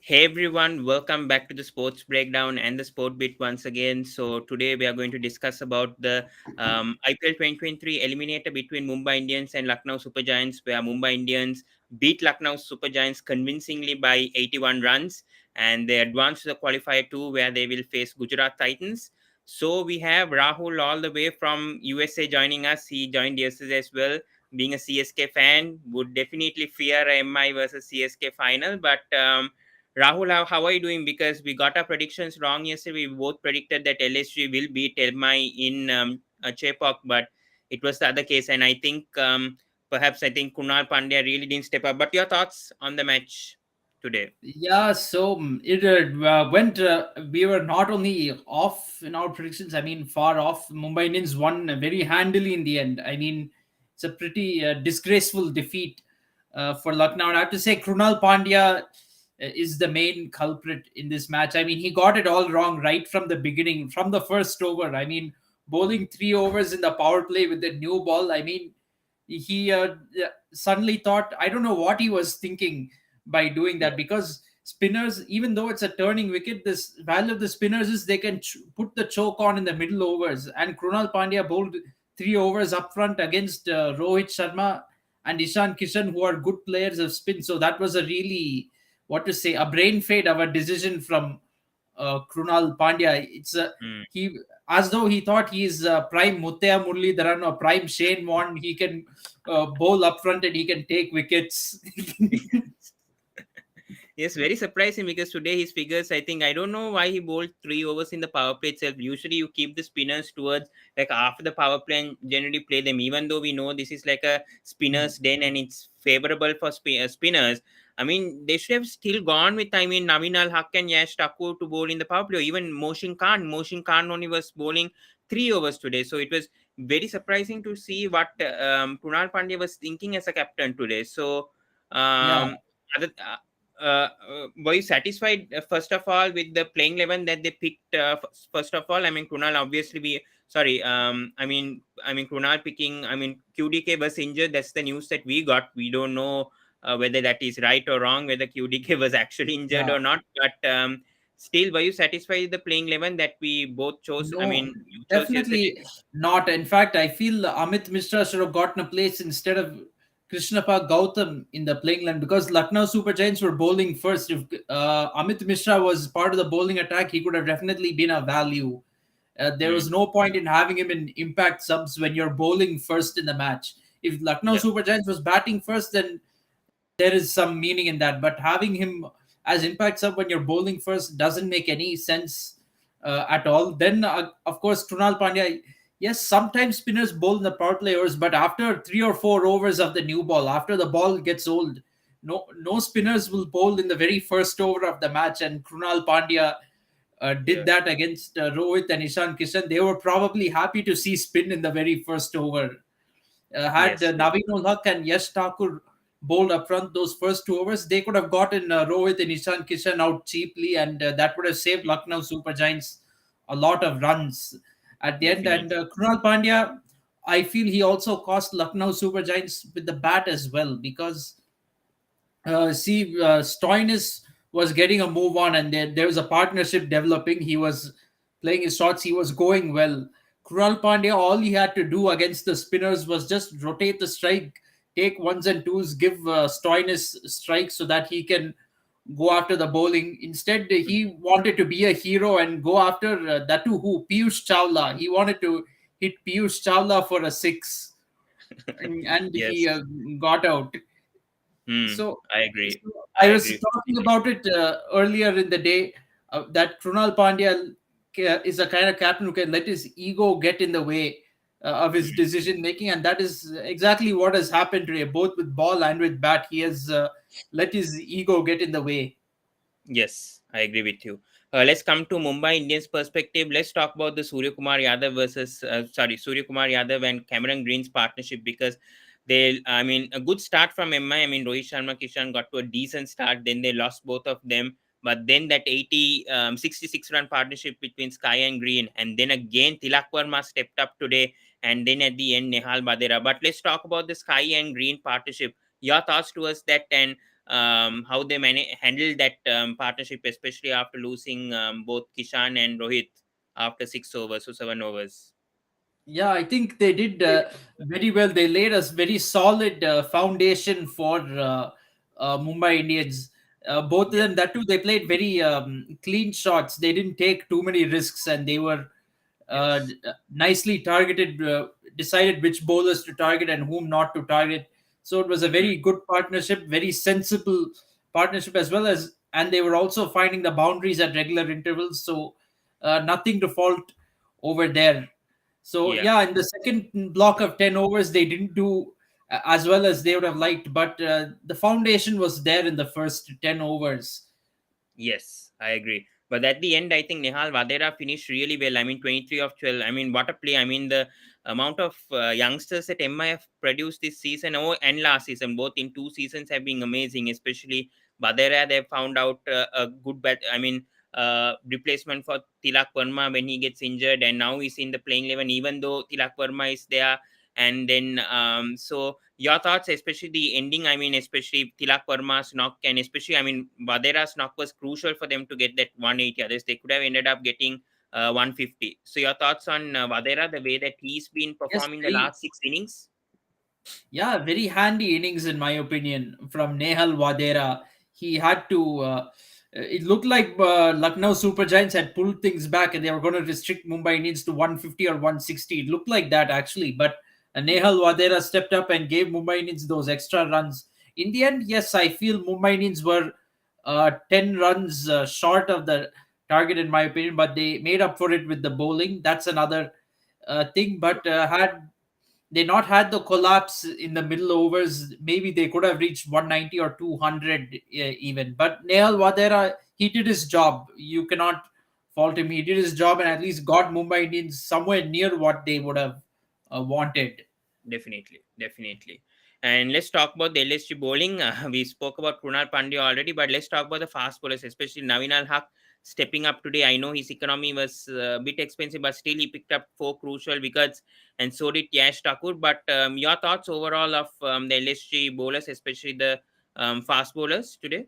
Hey everyone, welcome back to the Sports Breakdown and the Sport Bit once again. So today we are going to discuss about the IPL 2023 eliminator between Mumbai Indians and Lucknow Super Giants, where Mumbai Indians beat Lucknow Super Giants convincingly by 81 runs, and they advance to the qualifier 2, where they will face Gujarat Titans. So we have Rahul all the way from USA joining us. He joined yesterday as well. Being a CSK fan, would definitely fear a MI versus CSK final, but Rahul, how are you doing? Because we got our predictions wrong yesterday. We both predicted that LSG will beat MI in Chepauk, but it was the other case. And I think perhaps I think Krunalpandya really didn't step up. But your thoughts on the match today? Yeah, so it went. We were not only off in our predictions. I mean, far off. Mumbai Indians won very handily in the end. I mean, it's a pretty disgraceful defeat for Lucknow. And I have to say, Krunal Pandya is the main culprit in this match. I mean, he got it all wrong right from the beginning, from the first over. I mean, bowling 3 overs in the power play with the new ball. I mean, he suddenly thought, I don't know what he was thinking by doing Yeah. that, because spinners, even though it's a turning wicket, this value of the spinners is they can put the choke on in the middle overs, and Krunal Pandya bowled 3 overs up front against Rohit Sharma and Ishan Kishan, who are good players of spin. So that was a really, what to say, a brain fade of a decision from Krunal Pandya. It's a Mm. he, as though he thought he's prime Muthaiya Muralidharan or prime Shane Warne. He can bowl up front and he can take wickets. Yes, very surprising because today his figures, I think, I don't know why he bowled 3 overs in the power play itself. Usually you keep the spinners towards like after the power play and generally play them, even though we know this is like a spinner's den and it's favorable for spinners. I mean, they should have still gone with, I mean, Naveen Al Haq and Yash Thakur to bowl in the power play, or even Moshin Khan. Moshin Khan only was bowling 3 overs today. So it was very surprising to see what Kunal Pandya was thinking as a captain today. So, Yeah. other, were you satisfied first of all with the playing 11 that they picked first of all? I mean, Krunal obviously be sorry. I mean Krunal picking. I mean, QDK was injured. That's the news that we got. We don't know whether that is right or wrong, whether QDK was actually injured Yeah. or not. But still, were you satisfied with the playing 11 that we both chose? I No, mean, you chose yesterday. definitely not. In fact, I feel Amit Mishra should have gotten a place instead of Krishnappa Gautam in the playing line, because Lucknow Super Giants were bowling first. If Amit Mishra was part of the bowling attack, he could have definitely been a value. There Hmm. was no point in having him in impact subs when you're bowling first in the match. If Lucknow Yeah. Super Giants was batting first, then there is some meaning in that. But having him as impact sub when you're bowling first doesn't make any sense at all. Then, of course, Krunal Pandya. Yes, sometimes spinners bowl in the power play overs, but after 3 or 4 overs of the new ball, after the ball gets old, no spinners will bowl in the very first over of the match. And Krunal Pandya did Yeah. that against Rohit and Ishan Kishan. They were probably happy to see spin in the very first over. Had Yes. Yes. Naveen ul Haq and Yash Thakur bowled up front those first 2 overs, they could have gotten Rohit and Ishan Kishan out cheaply, and that would have saved Lucknow Super Giants a lot of runs at the end. And Definitely. Krunal Pandya, I feel he also cost Lucknow Super Giants with the bat as well, because Stoinis was getting a move on, and there was a partnership developing. He was playing his shots, he was going well. Krunal Pandya, all he had to do against the spinners was just rotate the strike, take ones and twos, give Stoinis strikes so that he can go after the bowling. Instead, he wanted to be a hero and go after that too, who Piyush Chawla. He wanted to hit Piyush Chawla for a six, and he Yes. got out. Hmm. So, I so agree. I I was agree talking completely. about it earlier in the day, that Krunal Pandya is a kind of captain who can let his ego get in the way of his Hmm. decision making, and that is exactly what has happened today, both with ball and with bat. He has let his ego get in the way. Yes, I agree with you. Let's come to Mumbai Indians perspective. Let's talk about the Surya Kumar Yadav versus Surya Kumar Yadav and Cameron Green's partnership, because they, I mean, a good start from MI. I mean, Rohit Sharma Kishan got to a decent start. Then they lost both of them. But then that 66 run partnership between Sky and Green, and then again Tilak Verma stepped up today, and then at the end Nehal Badera. But let's talk about the Sky and Green partnership. Your thoughts towards that, and how they handled that partnership, especially after losing both Kishan and Rohit after 6 overs or 7 overs. Yeah, I think they did very well. They laid a very solid foundation for Mumbai Indians. Both of them, Yes. that too, they played very clean shots. They didn't take too many risks, and they were Yes. nicely targeted, decided which bowlers to target and whom not to target. So it was a Mm, very good partnership, very sensible partnership as well as, and they were also finding the boundaries at regular intervals. So nothing to fault over there. So yeah. yeah, in the second block of 10 overs, they didn't do as well as they would have liked, but the foundation was there in the first 10 overs. Yes, I agree. But at the end, I think Nihal Vadera finished really well. I mean, 23 of 12. I mean, what a play. I mean, the amount of youngsters that MIF produced this season and last season, both in 2 seasons, have been amazing. Especially Vadera, they found out a good replacement for Tilak Verma when he gets injured, and now he's in the playing 11, even though Tilak Verma is there. And then, so your thoughts, especially the ending. I mean, especially Tilak Verma's knock, and especially, I mean, Vadera's knock was crucial for them to get that 180. Others, they could have ended up getting 150. So, your thoughts on Vadera, the way that he's been Yes, performing the very. last 6 innings? Yeah, very handy innings in my opinion from Nehal Wadera. He had to. It looked like Lucknow Super Giants had pulled things back and they were going to restrict Mumbai Indians to 150 or 160. It looked like that actually, but Nehal Wadera stepped up and gave Mumbai Indians those extra runs. In the end, yes, I feel Mumbai Indians were 10 runs short of the target in my opinion, but they made up for it with the bowling. That's another thing. But had they not had the collapse in the middle overs, maybe they could have reached 190 or 200 even. But Nehal Wadera, he did his job. You cannot fault him. He did his job and at least got Mumbai Indians somewhere near what they would have wanted. Definitely, definitely. And let's talk about the LSG bowling. We spoke about krunalpandya already, but let's talk about the fast bowlers, especially Navin Al Haq stepping up today. I know his economy was a bit expensive, but still he picked up 4 crucial wickets, and so did Yash Thakur. But your thoughts overall of the LSG bowlers, especially the fast bowlers today?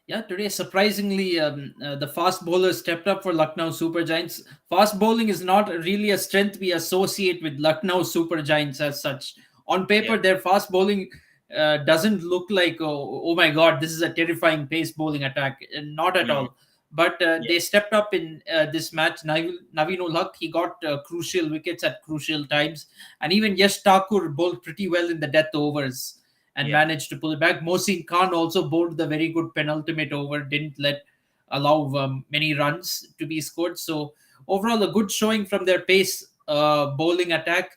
Yeah, today surprisingly, the fast bowlers stepped up for Lucknow Super Giants. Fast bowling is not really a strength we associate with Lucknow Super Giants as such. On Yeah. paper, their fast bowling doesn't look like, oh my God, this is a terrifying pace bowling attack. Not at Mm, all. But yeah. they stepped up in this match. Naveen ul Haq, he got crucial wickets at crucial times. And even Yash Thakur bowled pretty well in the death overs and Yeah. managed to pull it back. Mohsin Khan also bowled the very good penultimate over, didn't let allow many runs to be scored. So overall, a good showing from their pace bowling attack.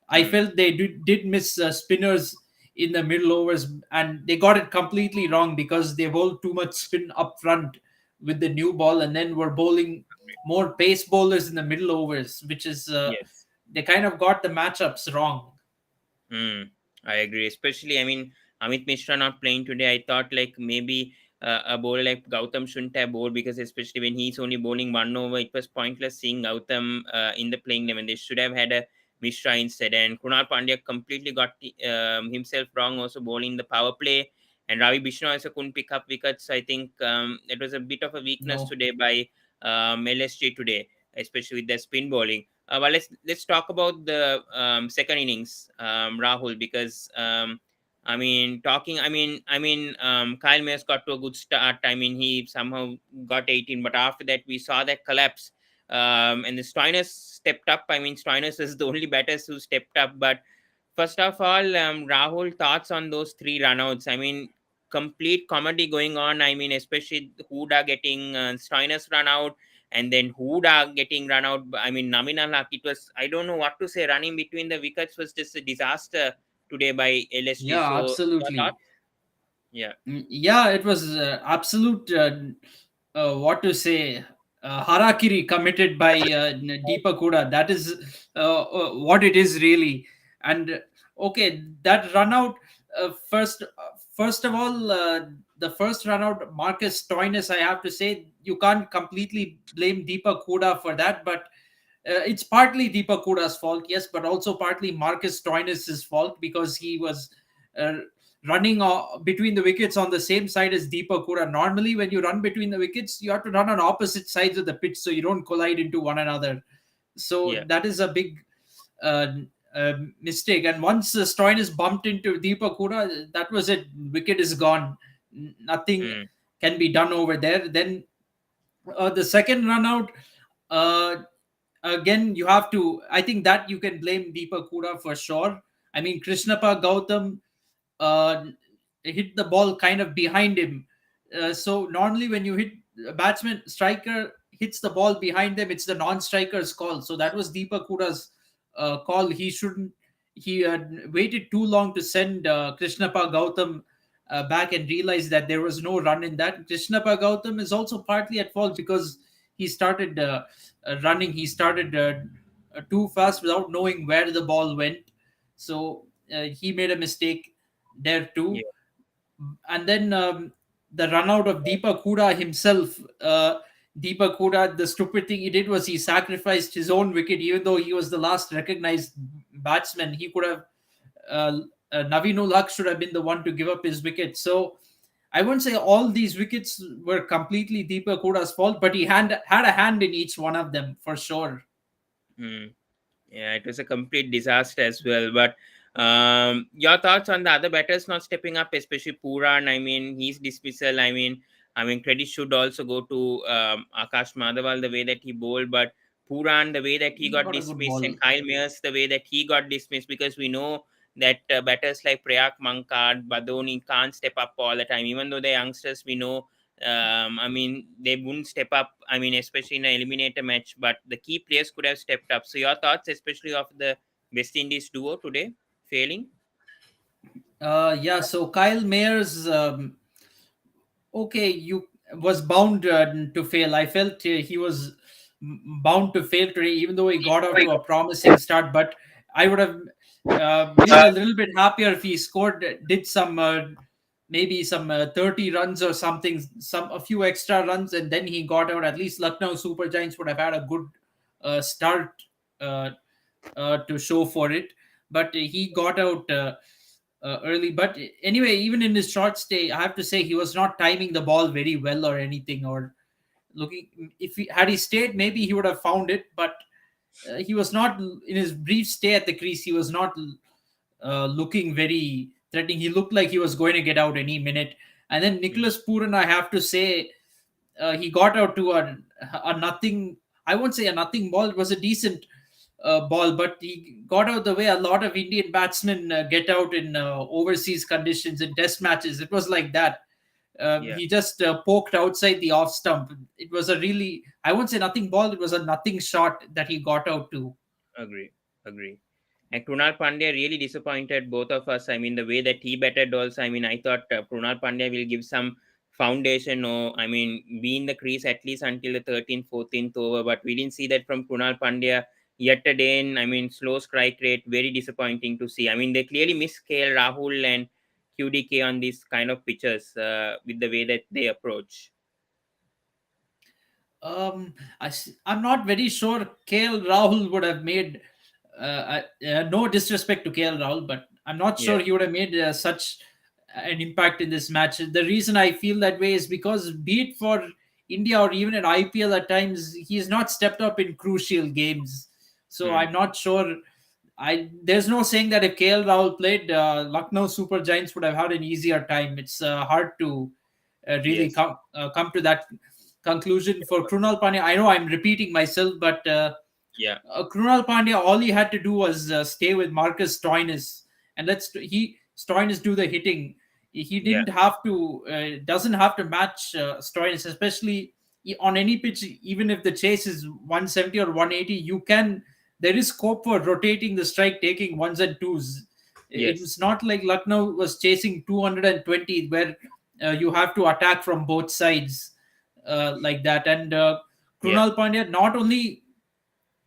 I Mm, felt they did miss spinners in the middle overs, and they got it completely wrong because they bowled too much spin up front with the new ball, and then were bowling more pace bowlers in the middle overs, which is yes. they kind of got the matchups wrong. I agree. Especially, I mean, Amit Mishra not playing today. I thought like maybe a bowler like Gautam shouldn't have bowled, because especially when he's only bowling 1 over, it was pointless seeing Gautam in the playing 11. They should have had a Mishra instead. And Kunal Pandya completely got himself wrong, also bowling the power play. And Ravi Bishnoi also couldn't pick up wickets. I think it was a bit of a weakness No. today by LSG today, especially with their spin bowling. Well, let's talk about the second innings, Rahul, because Kyle Mayers got to a good start. I mean, he somehow got 18, but after that, we saw that collapse. And the Stoinis stepped up. I mean, Stoinis is the only batters who stepped up. But first of all, Rahul, thoughts on those 3 runouts? I mean, complete comedy going on. I mean, especially Huda getting Stoinis run out, and then Huda getting run out. I mean, Naminal Haq, it was, I don't know what to say. Running between the wickets was just a disaster today by LSG. Yeah, So, your absolutely. thoughts? Yeah. Yeah, it was absolute, what to say, harakiri committed by Deepak Huda. That is what it is really. And okay, that run out, first of all, the first run out, Marcus Stoinis, I have to say, you can't completely blame Deepak Huda for that, but it's partly Deepak Huda's fault, yes, but also partly Marcus Stoinis' fault because he was uh, running between the wickets on the same side as Deepak Hooda. Normally, when you run between the wickets, you have to run on opposite sides of the pitch so you don't collide into one another. So Yeah. that is a big uh, mistake. And once Stoinis bumped into Deepak Hooda, that was it. Wicket is gone. Nothing Mm. can be done over there. Then the second run out, uh, again, you have to. I think that you can blame Deepak Hooda for sure. I mean, Krishnappa Gautam uh, hit the ball kind of behind him. So normally when you hit a batsman, striker hits the ball behind them, it's the non-striker's call. So that was Deepak Huda's call. He shouldn't. He waited too long to send Krishnappa Gautam back and realized that there was no run in that. Krishnappa Gautam is also partly at fault because he started running. He started too fast without knowing where the ball went. So he made a mistake there Yeah. too. And then the run out of Deepak Hooda himself. Deepak Hooda, the stupid thing he did was he sacrificed his own wicket, even though he was the last recognized batsman. He could have, uh, Naveen Haq should have been the one to give up his wicket. So I wouldn't say all these wickets were completely Deepak Hooda's fault, but he had a hand in each one of them for sure. Mm. Yeah, it was a complete disaster as well. But your thoughts on the other batters not stepping up, especially Puran? I mean, his dismissal. I mean, credit should also go to Akash Madhwal the way that he bowled, but Puran the way that he He got got a good dismissed, and ball. Kyle Mayers the way that he got dismissed, because we know that batters like Prayak Mankad, Badoni can't step up all the time, even though they're youngsters. We know I mean, they wouldn't step up. I mean, especially in an eliminator match, but the key players could have stepped up. So, your thoughts, especially of the West Indies duo today failing? Yeah, so Kyle Mayers, okay, you was bound to fail. I felt he was bound to fail today, even though he got out to a promising start. But I would have been a little bit happier if he scored, did some maybe some 30 runs or something, some a few extra runs, and then he got out. At least Lucknow Super Giants would have had a good start uh, to show for it. But he got out early. But anyway, even in his short stay, I have to say he was not timing the ball very well or anything. Or looking, if he had he stayed, maybe he would have found it. But he was not in his brief stay at the crease. He was not looking very threatening. He looked like he was going to get out any minute. And then Mm. Nicholas Puran, I have to say, he got out to a nothing. I won't say a nothing ball. It was a decent ball, but he got out the way a lot of Indian batsmen get out in overseas conditions in test matches. It was like that. Yeah, He just poked outside the off stump. It was a really, I won't say nothing ball. It was a nothing shot that he got out to. agree, agree. And Krunal Pandya really disappointed both of us. I mean, the way that he batted also. I mean, I thought Krunal Pandya will give some foundation, or I mean, be in the crease at least until the 13th, 14th over. But we didn't see that from Krunal Pandya yet again. I mean, slow strike rate, very disappointing to see. I mean, they clearly miss KL Rahul and QDK on these kind of pitches with the way that they approach. I'm not very sure KL Rahul would have made. No disrespect to KL Rahul, but I'm not Yeah. sure he would have made such an impact in this match. The reason I feel that way is because, be it for India or even at IPL at times, he's not stepped up in crucial games. So Hmm. I'm not sure. There's no saying that if KL Rahul played, Lucknow Super Giants would have had an easier time. It's hard to really Yes. come to that conclusion for Krunal Pandya. I know I'm repeating myself, but Yeah. Krunal Pandya, all he had to do was stay with Marcus Stoinis, and Stoinis do the hitting. He Yeah. didn't have to, doesn't have to match Stoinis, especially on any pitch. Even if the chase is 170 or 180, you can. There is scope for rotating the strike, taking ones and twos. It Yes. was not like Lucknow was chasing 220, where you have to attack from both sides like that. And Yeah. Krunal Pandya not only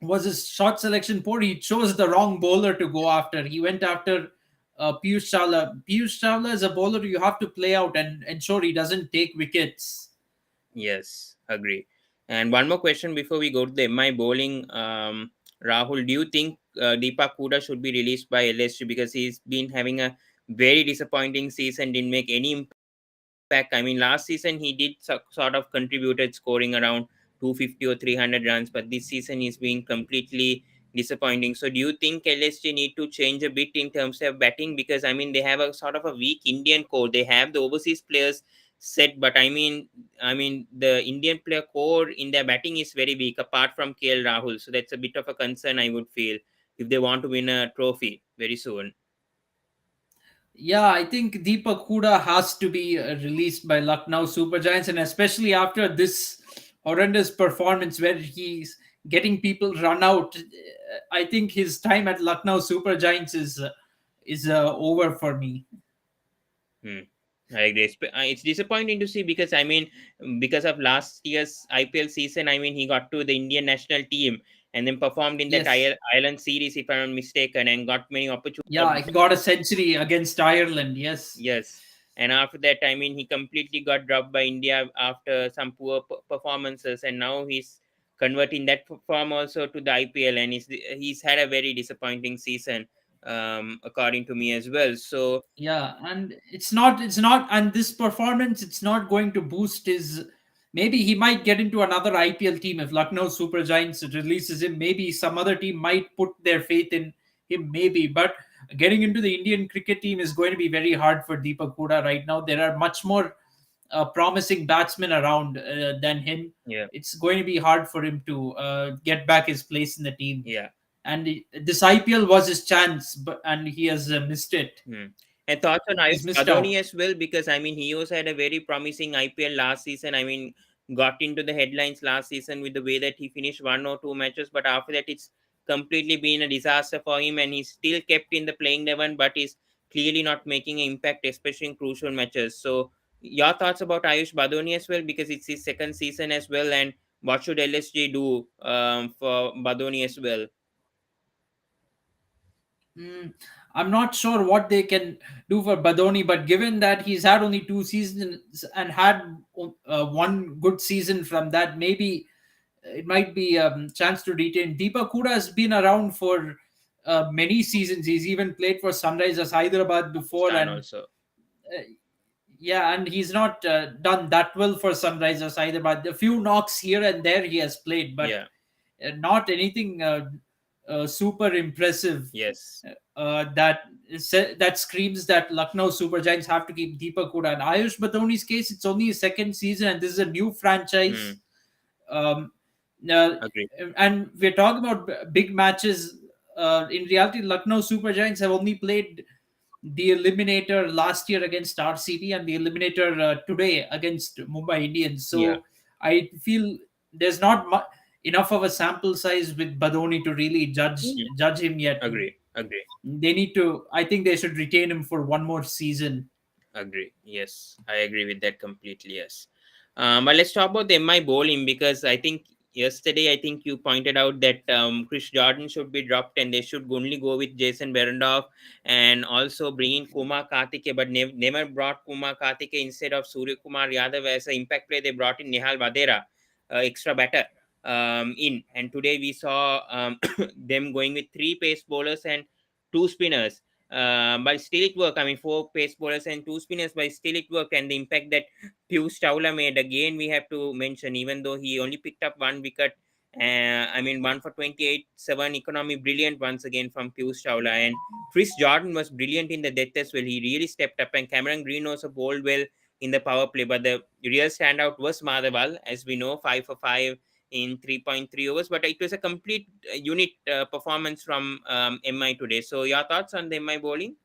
was his shot selection poor, he chose the wrong bowler to go after. He went after Piyush Chawla. Piyush Chawla is a bowler you have to play out and ensure he doesn't take wickets. Yes, agree. And one more question before we go to the MI bowling. Rahul, do you think Deepak Huda should be released by LSG, because he's been having a very disappointing season, didn't make any impact. I mean, last season he did sort of contributed, scoring around 250 or 300 runs, but this season is being completely disappointing. So, do you think LSG need to change a bit in terms of batting? Because I mean, they have a sort of a weak Indian core. They have the overseas players set, but I mean, the Indian player core in their batting is very weak, apart from KL Rahul. So that's a bit of a concern, I would feel, if they want to win a trophy very soon. Yeah, I think Deepak Huda has to be released by Lucknow Super Giants, and especially after this horrendous performance where he's getting people run out. I think his time at Lucknow Super Giants is over for me. Hmm. I agree. It's disappointing to see because I mean, because of last year's IPL season, I mean, he got to the Indian national team and then performed in that Yes, Ireland series, if I'm not mistaken, and got many yeah, he opportunities. got a century against Ireland. Yes, Yes. And after that, I mean, he completely got dropped by India after some poor performances, and now he's converting that form also to the IPL, and he's had a very disappointing season, according to me as well. So yeah, and it's not, and this performance, it's not going to boost his. Maybe he might get into another IPL team if Lucknow Super Giants releases him. Maybe some other team might put their faith in him. Maybe, but getting into the Indian cricket team is going to be very hard for Deepak Huda right now. There are much more promising batsmen around than him. yeah, It's going to be hard for him to get back his place in the team. yeah. And this IPL was his chance, but and he has missed it. Hmm. And thoughts on He's Ayush missed out. Badoni as well, because I mean he also had a very promising IPL last season. I mean, got into the headlines last season with the way that he finished 1 or 2 matches, but after that it's completely been a disaster for him, and he's still kept in the playing 11, but is clearly not making an impact, especially in crucial matches. So, your thoughts about Ayush Badoni as well, because it's his second season as well, and what should LSG do for Badoni as well? Mm, I'm not sure what they can do for Badoni, but given that he's had only 2 seasons and had one good season from that, maybe it might be a chance to retain. Deepak Huda has been around for many seasons. He's even played for Sunrisers Hyderabad before, Stan and also. uh, yeah, and he's not done that well for Sunrisers Hyderabad. A few knocks here and there he has played, but Yeah. not anything super impressive Yes. that screams that Lucknow Super Giants have to keep Deepak Huda. And Ayush Badoni's case, it's only his second season, and this is a new franchise. Hmm. Um, uh, Agree. and we're talking about big matches. In reality, Lucknow Super Giants have only played the eliminator last year against RCB and the eliminator today against Mumbai Indians. Yeah. So I feel there's not enough of a sample size with Badoni to really Mhm. judge him yet. Agree. Agree. They need to. I think they should retain him for one more season. Agree. Yes, I agree with that completely. Yes. But let's talk about the MI bowling, because I think yesterday, I think you pointed out that Chris Jordan should be dropped and they should only go with Jason Behrendorff and also bring in Kumar Karthike, but never brought Kumar Karthike instead of Surya Kumar Yadav as an impact player. They brought in Nihal Vadera, extra batter, in. And today we saw them going with three pace bowlers and two spinners, but still it worked. I mean, four pace bowlers and two spinners, but still it worked. And the impact that Piyush Chawla made, again, we have to mention, even though he only picked up 1 wicket. I mean, one for 28, 7 economy, brilliant once again from Piyush Chawla. And Chris Jordan was brilliant in the death as well. He really stepped up, and Cameron Green also bowled well in the power play. But the real standout was Madhwal, as we know, 5 for 5 in 3.3 overs, but it was a complete unit performance from MI today. So, your thoughts on the MI bowling?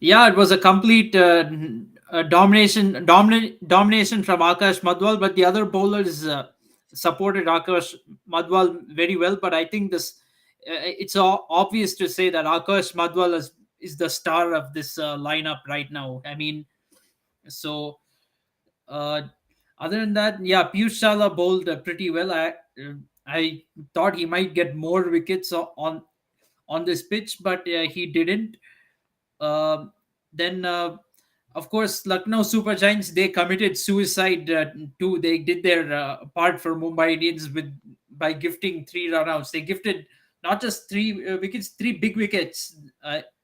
Yeah, it was a complete domination from Akash Madhwal, but the other bowlers supported Akash Madhwal very well. But I think it's obvious to say that Akash Madhwal is the star of this lineup right now. I mean, so uh, other than that, yeah, Piyush Chawla bowled pretty well. I thought he might get more wickets on this pitch, but he didn't. Um then, of course, Lucknow Super Giants, they committed suicide too. They did their part for Mumbai Indians with by gifting 3 runouts. They gifted not just 3 wickets, 3 big wickets.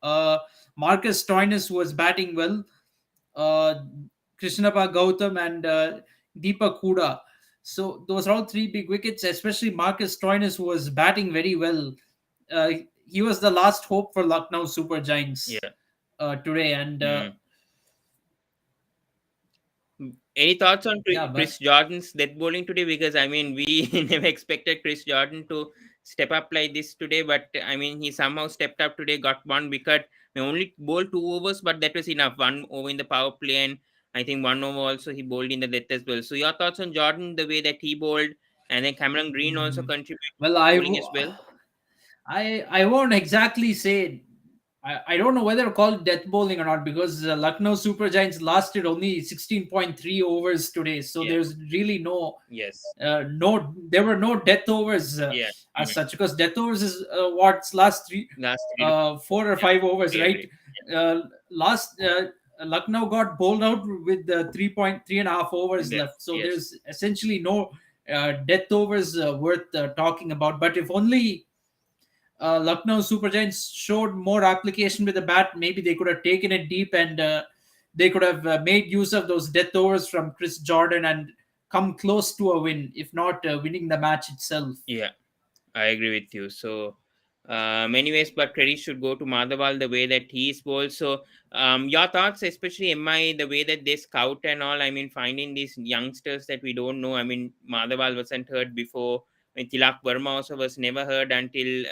Marcus Stoinis was batting well. uh, Krishnappa Gautam and Deepak Huda. So those are all three big wickets, especially Marcus Stoinis, who was batting very well. Uh, he was the last hope for Lucknow Super Giants Yeah. today. And Mm. Any thoughts on yeah, Chris but Jordan's death bowling today? Because I mean, we never expected Chris Jordan to step up like this today, but I mean, he somehow stepped up today, got one wicket. He only bowled 2 overs, but that was enough. 1 over in the power play, and I think 1 over also he bowled in the death as well. So, your thoughts on Jordan, the way that he bowled, and then Cameron Green also mm, contributed well, bowling as well. I won't exactly say. I don't know whether to call it death bowling or not, because Lucknow Super Giants lasted only 16.3 overs today, so Yeah. there's really Yes. there were no death overs Yeah. as Mm. such, because death overs is what's last three Last 3 to 4. 4 or 5 overs, Yeah, I right? agree. Last Lucknow got bowled out with 3.3.5 overs Yeah. left, so Yes. there's essentially no death overs worth talking about. But if only Lucknow Super Giants showed more application with the bat, maybe they could have taken it deep, and they could have made use of those death overs from Chris Jordan and come close to a win, if not winning the match itself. Yeah. I agree with you. So, many ways, but credit should go to Madhawal the way that he is bowled. So, your thoughts, especially MI, the way that they scout and all. I mean, finding these youngsters that we don't know. I mean, Madhawal wasn't heard before. I mean, Tilak Verma also was never heard until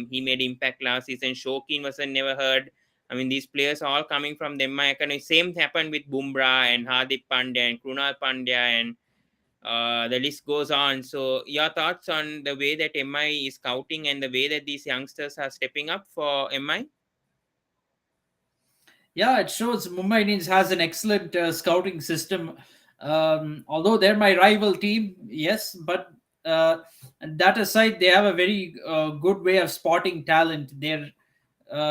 he made impact last season. Shokin wasn't never heard. I mean, these players are all coming from the MI academy. Same happened with Bumrah and Hardik Pandya and Krunalpandya, and the list goes on. So, your thoughts on the way that MI is scouting and the way that these youngsters are stepping up for MI? Yeah, it shows Mumbai Indians has an excellent scouting system. Although they're my rival team, yes, but and that aside, they have a very good way of spotting talent. They're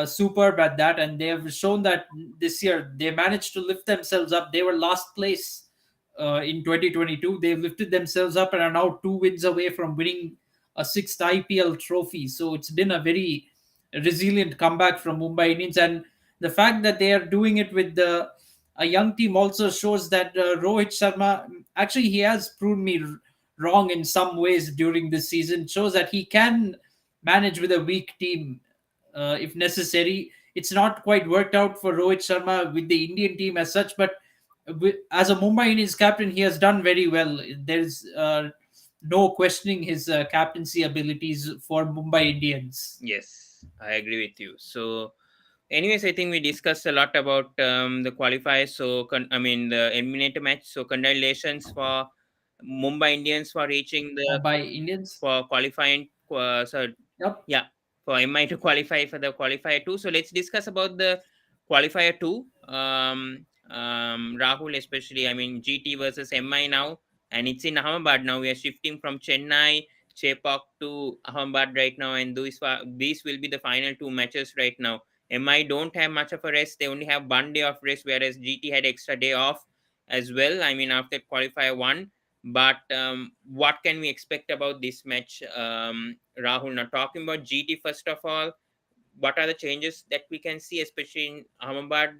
superb at that, and they have shown that this year they managed to lift themselves up. They were last place in 2022. They've lifted themselves up and are now 2 wins away from winning a sixth IPL trophy. So it's been a very resilient comeback from Mumbai Indians, and the fact that they are doing it with a young team also shows that Rohit Sharma, actually, he has proven me wrong in some ways during this season. Shows that he can manage with a weak team if necessary. It's not quite worked out for Rohit Sharma with the Indian team as such, but as a Mumbai Indians captain, he has done very well. There's no questioning his captaincy abilities for Mumbai Indians. Yes, I agree with you. So, anyways, I think we discussed a lot about the qualifiers. So, I mean, the eliminator match. So, congratulations for Mumbai Indians for reaching the Mumbai Indians. for qualifying. So, Yep. yeah, for MI to qualify for the qualifier two. So let's discuss about the qualifier two. Rahul, especially, I mean, GT versus MI now, and it's in Ahmedabad now. We are shifting from Chennai, Chepauk to Ahmedabad right now, and these will be the final two matches right now. MI don't have much of a rest; they only have 1 day of rest, whereas GT had extra day off as well. I mean, after qualifier one. But what can we expect about this match, Rahul? Now, talking about GT first of all, what are the changes that we can see, especially in Ahmedabad?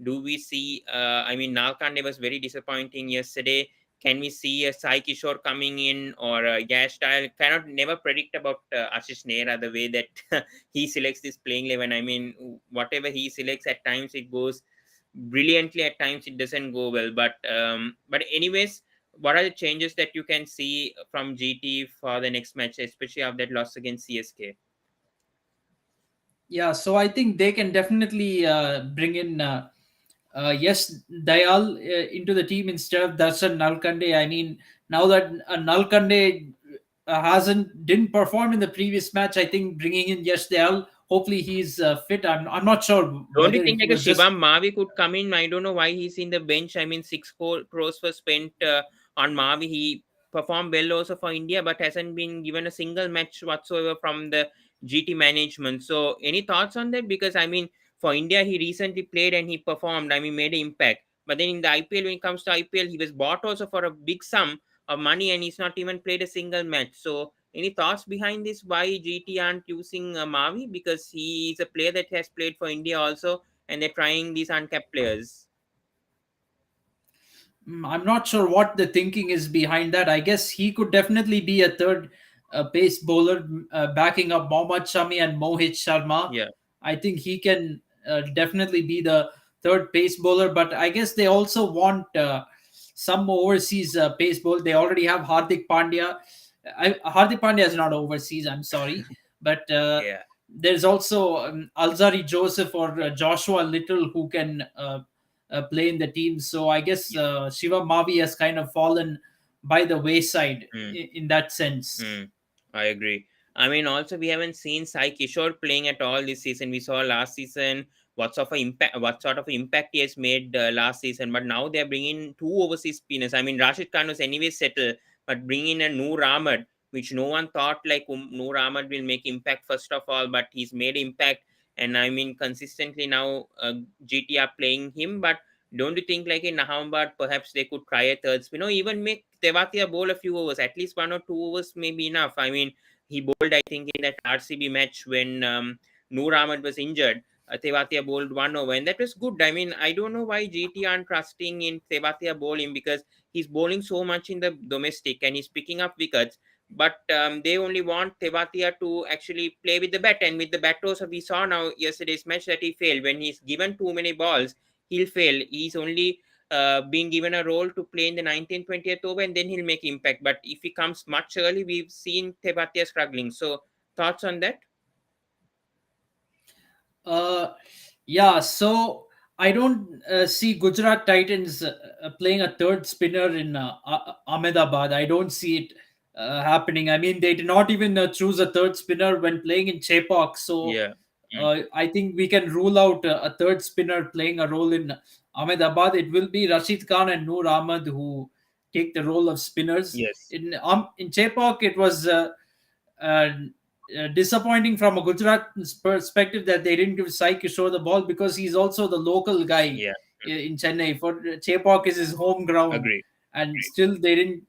Do we see? I mean, Nalkande was very disappointing yesterday. Can we see a Sai Kishore coming in or a Yash style? Cannot never predict about Ashish Nehra the way that he selects this playing 11. I mean, whatever he selects, at times it goes brilliantly, at times it doesn't go well. But anyways, what are the changes that you can see from GT for the next match, especially after that loss against CSK? Yeah, so I think they can definitely bring in yes, Dayal into the team instead of Darshan Nalkande. I mean, now that Nalkande hasn't didn't perform in the previous match, I think bringing in Yes Dayal, hopefully he's fit. I'm not sure Don't you whether think it like a was just Shivam Mavi could come in? I don't know why he's in the bench. I mean, 6 crores were spent on Mavi. He performed well also for India, but hasn't been given a single match whatsoever from the GT management. So, any thoughts on that? Because I mean, for India, he recently played and he performed. I mean, made an impact. But then in the IPL, when it comes to IPL, he was bought also for a big sum of money, and he's not even played a single match. So, Any thoughts behind this? Why GT aren't using Mavi? Because he is a player that has played for India also, and they're trying these uncapped players. I'm not sure what the thinking is behind that. I guess he could definitely be a third pace bowler, backing up Mohammad Shami and Mohit Sharma. Yeah. I think he can definitely be the third pace bowler, but I guess they also want some overseas pace bowler. They already have Hardik Pandya. Hardik Pandya is not overseas, I'm sorry, but Yeah. there's also Alzari Joseph or Joshua Little who can play in the team. So I guess Shiva Mavi has kind of fallen by the wayside Mm. in that sense. Mm, I agree. I mean, also we haven't seen Sai Kishore playing at all this season. We saw last season what sort of impact he has made last season. But now they're bringing two overseas spinners. I mean, Rashid Khan was anyway settled, but bringing in a Noor Ahmed, which no one thought like Noor Ahmed will make impact first of all, but he's made impact. And I mean, consistently now GT are playing him, but don't you think like in Ahmedabad, perhaps they could try a third spin or even make Tewatia bowl a few overs, at least 1 or 2 overs may be enough. I mean, he bowled, I think, in that RCB match when Noor Ahmed was injured. Tewatia bowled 1 over, and that was good. I mean, I don't know why GT aren't trusting in Tewatia bowling because he's bowling so much in the domestic and he's picking up wickets. But they only want Tewatia to actually play with the bat, and with the bat also we saw now yesterday's match that he failed when he's given too many balls. He'll fail. He's only being given a role to play in the 19th, 20th over, and then he'll make impact. But if he comes much early, we've seen Tebatia struggling. So, thoughts on that? Uh, yeah, so I don't see Gujarat Titans playing a third spinner in Ahmedabad. I don't see it happening. I mean, they did not even choose a third spinner when playing in Chepauk. So Yeah. Mm. I think we can rule out a third spinner playing a role in Ahmedabad. It will be Rashid Khan and Noor Ahmed who take the role of spinners. Yes. In Chepauk, it was uh, disappointing from a Gujarat perspective that they didn't give Sai Kishore the ball because he's also the local guy Yeah. in Chennai. For Chepauk is his home ground, Agree. and still they didn't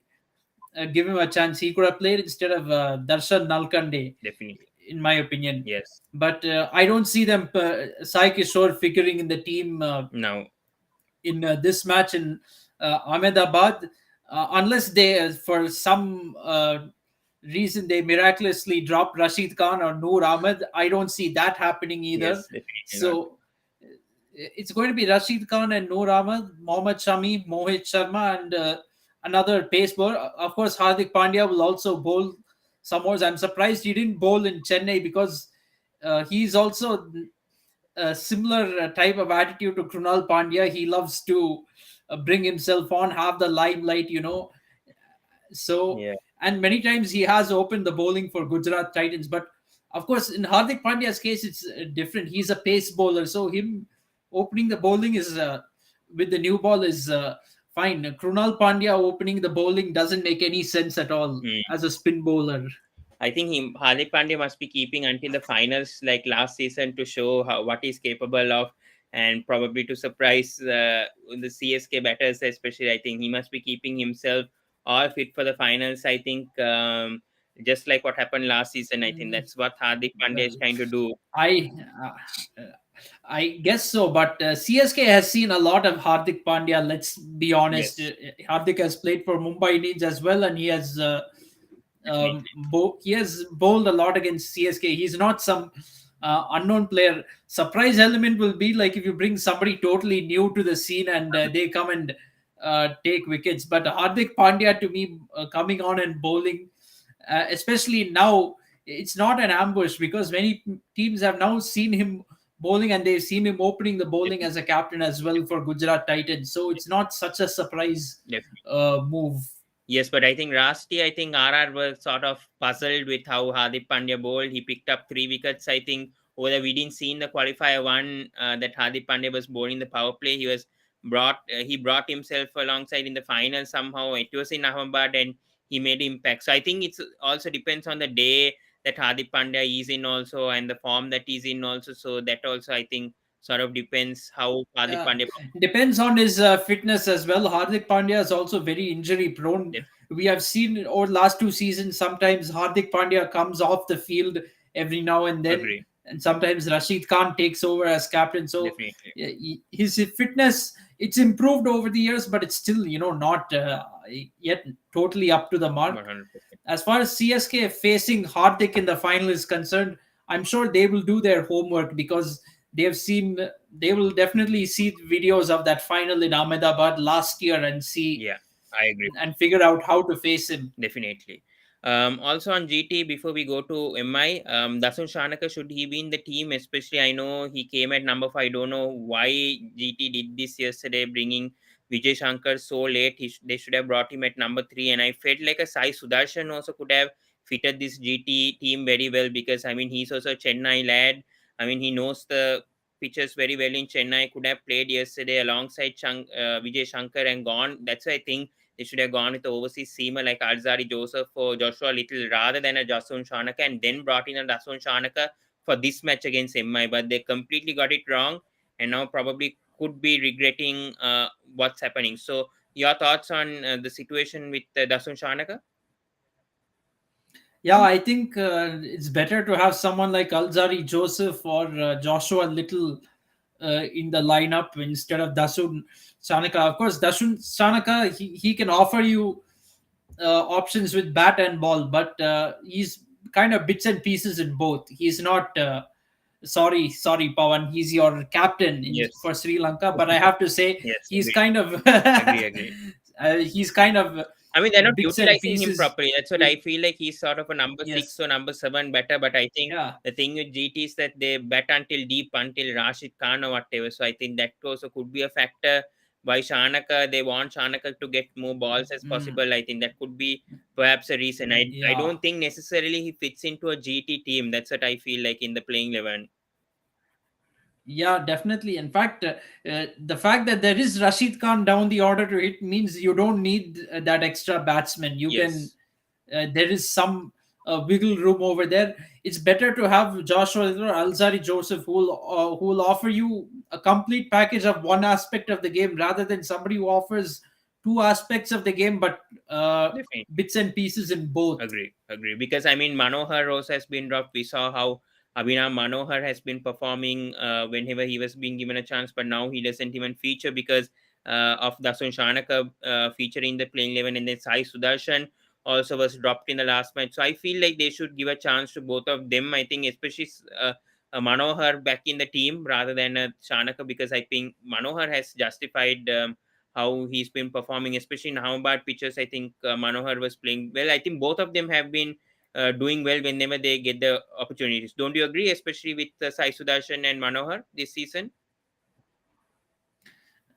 give him a chance. He could have played instead of Darshan Nalkande, Definitely. in my opinion. Yes. But I don't see them Sai Kishore figuring in the team Now. in this match in Ahmedabad, unless they, for some reason, they miraculously drop Rashid Khan or Noor Ahmed. I don't see that happening either. Yes. Definitely not. So it's going to be Rashid Khan and Noor Ahmed, Mohammad Shami, Mohit Sharma, and another pace bowler. Of course, Hardik Pandya will also bowl some overs. I'm surprised he didn't bowl in Chennai because he's also a similar type of attitude to Krunal Pandya. He loves to bring himself on, have the limelight. So, Yeah. and many times he has opened the bowling for Gujarat Titans. But of course, in Hardik Pandya's case, it's different. He's a pace bowler, so him opening the bowling is with the new ball is fine. Krunal Pandya opening the bowling doesn't make any sense at all Mm. as a spin bowler. I think Hardik Pandya must be keeping until the finals like last season to show what he's capable of, and probably to surprise the CSK batters especially. I think he must be keeping himself all fit for the finals. I think just like what happened last season. I think Mm, that's what Hardik Pandya is well, trying to do. I uh, I guess so, but CSK has seen a lot of Hardik Pandya. Let's be honest. Yes, Hardik has played for Mumbai Indians as well, and he has definitely. he has bowled a lot against CSK. He's not some unknown player. Surprise element will be like if you bring somebody totally new to the scene and they come and take wickets. But Hardik Pandya, to me, coming on and bowling, especially now, it's not an ambush because many teams have now seen him bowling and they've seen him opening the bowling Definitely. as a captain as well for Gujarat Titans. So it's not such a surprise Definitely. move. Yes, but I think last year, I think RR was sort of puzzled with how Hardik Pandya bowled. He picked up 3 wickets, I think, over we didn't see in the qualifier one that Hardik Pandya was bowling the power play. He brought himself alongside in the final somehow. It was in Ahmedabad and he made impact. So I think it's also depends on the day that Hardik Pandya is in also and the form that he's in also. So that also I think sort of depends how Hardik Uh, Pandya Depends on his fitness as well. Hardik Pandya is also very injury prone. we have seen over the last 2 seasons, sometimes Hardik Pandya comes off the field every now and then, Agree. and sometimes Rashid Khan takes over as captain. So Definitely. his fitness, it's improved over the years, but it's still, not yet totally up to the mark. 100%. As far as CSK facing Hardik in the final is concerned, I'm sure they will do their homework, because they will definitely see videos of that final in Ahmedabad last year and see Yeah, I agree. and figure out how to face him. Definitely. Also on GT, before we go to MI, Dasun Shanaka, should he be in the team? Especially, I know he came at number 5. I don't know why GT did this yesterday, bringing Vijay Shankar so late. They should have brought him at number 3. And I felt like a Sai Sudarshan also could have fitted this GT team very well, because, I mean, he's also a Chennai lad. I mean, he knows the pitches very well in Chennai. Could have played yesterday alongside Vijay Shankar and gone. That's why I think they should have gone with the overseas seamer like Alzari Joseph or Joshua Little rather than a Jason Shanaka, and then brought in a Jason Shanaka for this match against MI. But they completely got it wrong, and now probably could be regretting what's happening. So, your thoughts on the situation with Dasun Shanaka? Yeah, I think it's better to have someone like Alzari Joseph or Joshua Little in the lineup instead of Dasun Sanaka. Of course, Dasun Sanaka, he can offer you options with bat and ball, but he's kind of bits and pieces in both. He's not. Sorry, Pawan. He's your captain Yes. for Sri Lanka, but I have to say Yes, he's agree. kind of Agree. he's kind of I mean, they're not bits and utilizing him pieces properly. That's what I in. feel like. He's sort of a number 6 Yes, or number 7 better. But I think yeah. the thing with GT is that they bet until deep until Rashid Khan or whatever. So I think that also could be a factor why Shanaka, they want Shanaka to get more balls as Mm, possible. I think that could be perhaps a reason. I yeah. don't think necessarily he fits into a GT team. That's what I feel like in the playing 11. Yeah, definitely. In fact, the fact that there is Rashid Khan down the order to hit means you don't need that extra batsman. You can, Yes. there is some wiggle room over there. It's better to have Joshua Little or Alzari Joseph who will offer you a complete package of one aspect of the game, rather than somebody who offers two aspects of the game, but Definitely. bits and pieces in both. Agree. Because I mean, Manohar Rose has been dropped. We saw how Abhinav Manohar has been performing whenever he was being given a chance, but now he doesn't even feature because of Dasun Shanaka featuring the playing 11, and then Sai Sudarshan also was dropped in the last match. So I feel like they should give a chance to both of them. I think, especially Manohar back in the team rather than Shanaka, because I think Manohar has justified. How he's been performing, especially in Ahmedabad pitches. I think Manohar was playing well. I think both of them have been doing well whenever they get the opportunities. Don't you agree? Especially with Sai Sudarshan and Manohar this season.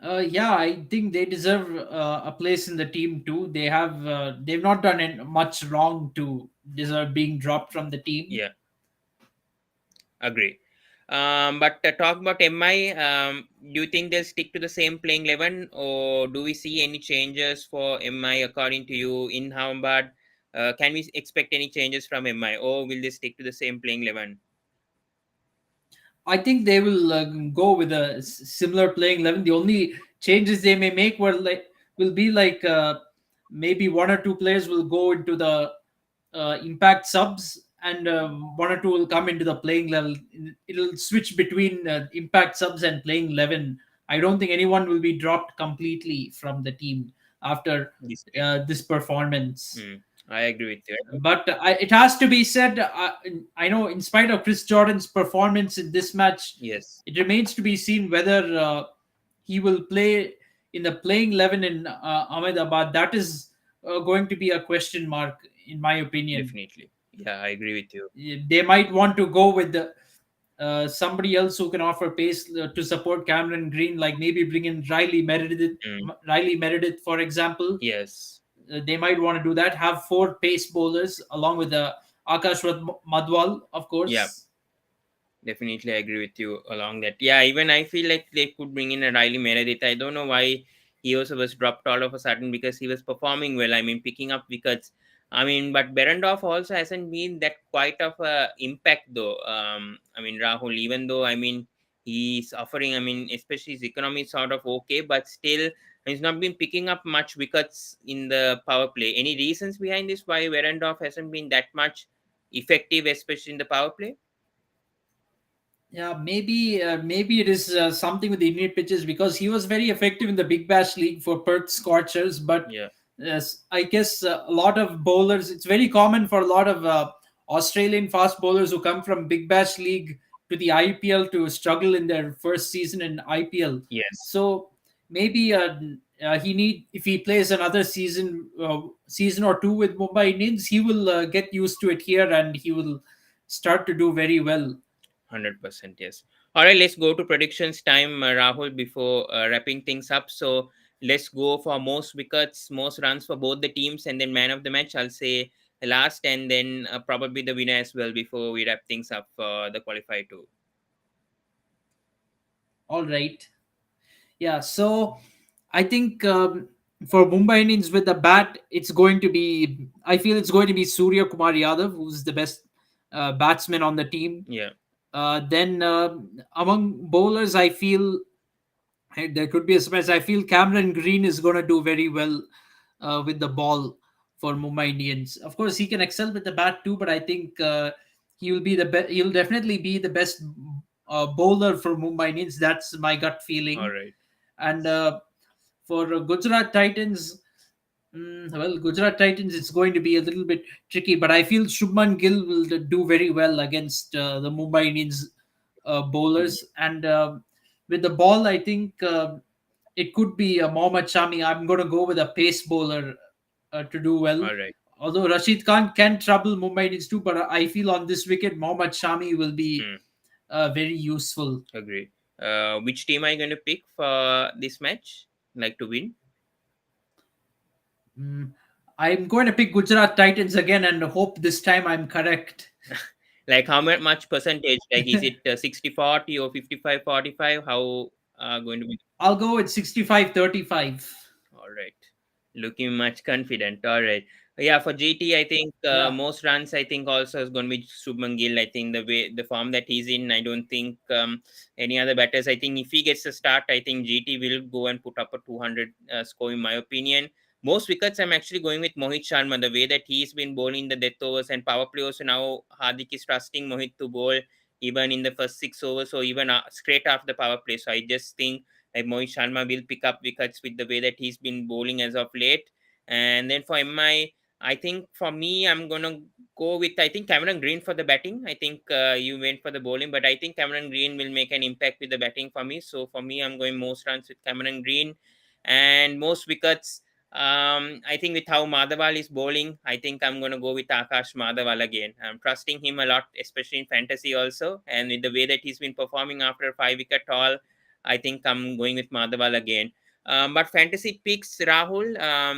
Yeah, I think they deserve a place in the team too. They've not done much wrong to deserve being dropped from the team. Yeah, agree. But talk about MI. Do you think they'll stick to the same playing 11, or do we see any changes for MI according to you in Ahmedabad? Can we expect any changes from MI, or will they stick to the same playing 11? I think they will go with a similar playing 11. The only changes they may make will be like maybe one or two players will go into the impact subs, and one or two will come into the playing level. It'll switch between impact subs and playing 11. I don't think anyone will be dropped completely from the team after This game. this performance. Hmm. I agree with you. But it has to be said, I know, in spite of Chris Jordan's performance in this match, Yes. it remains to be seen whether he will play in the playing 11 in Ahmedabad. That is going to be a question mark, in my opinion. Definitely. Yeah, I agree with you. They might want to go with somebody else who can offer pace to support Cameron Green, like maybe bring in Mm. Riley Meredith, for example. Yes. They might want to do that. Have four pace bowlers along with Akash Madhwal, of Yeah, course. definitely I agree with you along that. Yeah, even I feel like they could bring in a Riley Meredith. I don't know why he also was dropped all of a sudden because he was performing well. I mean, picking up wickets. I mean, but Berendorf also hasn't been that quite of a impact though. I mean, Rahul, even though I mean he's offering, I mean, especially his economy is sort of okay, but still He's not been picking up much wickets in the power play. Any reasons behind this why Verendorf hasn't been that much effective, especially in the power play? Yeah, maybe it is something with the Indian pitches, because he was very effective in the Big Bash League for Perth Scorchers. But Yeah. I guess a lot of bowlers. It's very common for a lot of Australian fast bowlers who come from Big Bash League to the IPL to struggle in their first season in IPL. Yes. So maybe he need if he plays another season or two with Mumbai Indians, he will get used to it here, and he will start to do very well. 100%, yes. All right, let's go to predictions time, Rahul, before wrapping things up. So let's go for most wickets, most runs for both the teams, and then man of the match. I'll say last, and then probably the winner as well before we wrap things up for the qualifier too. All right. Yeah. So I think for Mumbai Indians with the bat, it's going to be. I feel it's going to be Surya Kumar Yadav, who's the best batsman on the team. Yeah. Then among bowlers, I feel there could be a surprise. I feel Cameron Green is going to do very well with the ball for Mumbai Indians. Of course, he can excel with the bat too, but I think he will be the best. He'll definitely be the best bowler for Mumbai Indians. That's my gut All feeling. right. And for Gujarat Titans, well, Gujarat Titans, it's going to be a little bit tricky, but I feel Shubman Gill will do very well against the Mumbai Indians Mm. bowlers. And with the ball, I think it could be Mohammad Shami. I'm going to go with a pace bowler to do well. All right. Although Rashid Khan can trouble Mumbai Indians too, but I feel on this wicket, Mohammad Shami will be Hmm. very useful. Agreed. Which team are you going to pick for this match? Like to win? Mm, I'm going to pick Gujarat Titans again and hope this time I'm correct. Like how much percentage? Like is it 60-40 or 55-45? How going to be? I'll go with 65-35. All right. Looking much confident. All right. Yeah, for GT, I think Yeah. most runs, I think also is going to be Subman Gill. I think the form that he's in, I don't think any other batters. I think if he gets a start, I think GT will go and put up a 200 score, in my opinion. Most wickets, I'm actually going with Mohit Sharma. The way that he's been bowling the death overs and power play, also now Hardik is trusting Mohit to bowl even in the first 6 overs or even straight after the power play. So I just think like Mohit Sharma will pick up wickets with the way that he's been bowling as of late. And then for I think for me, I'm gonna go with I think Cameron Green for the batting. I think you went for the bowling, but I think Cameron Green will make an impact with the batting for me. So for me, I'm going most runs with Cameron Green, and most wickets. I think with how Madhawal is bowling, I think I'm gonna go with Akash Madhwal again. I'm trusting him a lot, especially in fantasy also, and with the way that he's been performing after a 5 wicket haul, I think I'm going with Madhawal again. But fantasy picks, Rahul.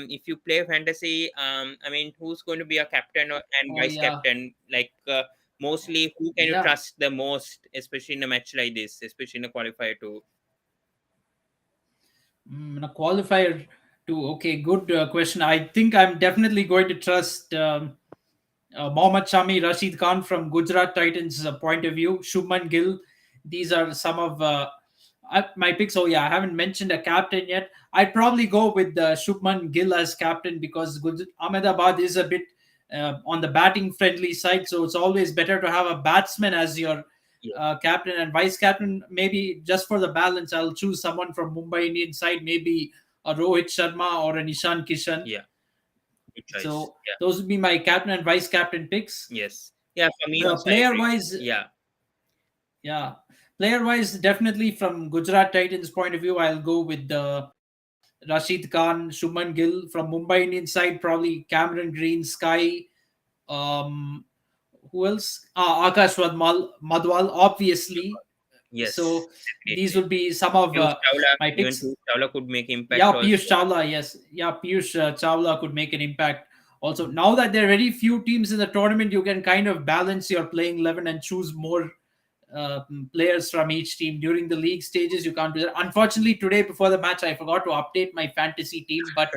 If you play fantasy, I mean, who's going to be a captain and Oh vice yeah. captain? Like, mostly, who can you Yeah. trust the most, especially in a match like this, especially in a qualifier too? In a qualifier too. Okay, good question. I think I'm definitely going to trust Mohammad Shami, Rashid Khan from Gujarat Titans point of view, Shubman Gill. These are some of my picks. Oh yeah, I haven't mentioned a captain yet. I'd probably go with Shubman Gill as captain, because Ahmedabad is a bit on the batting friendly side, so it's always better to have a batsman as your Yeah, captain and vice captain. Maybe just for the balance, I'll choose someone from Mumbai Indian side, maybe a Rohit Sharma or a Nishan Kishan. yeah, good choice. So Yeah, those would be my captain and vice captain picks. yes, yeah. For me also, I Player agree. wise, Yeah, yeah, player wise, definitely from Gujarat Titans point of view, I'll go with Rashid Khan, Shuman Gill. From Mumbai Indian side, probably Cameron Green, Sky. Um, who else? Akash Madhwal, obviously. yes, So these definitely. would be some of Piyush Chawla, my even picks. Piyush Chawla could make impact Yeah, also. Piyush Chawla, yes. Yeah, Piyush Chawla could make an impact. Also, now that there are very few teams in the tournament, you can kind of balance your playing 11 and choose more players from each team. During the league stages, you can't do that. Unfortunately, today before the match, I forgot to update my fantasy team, but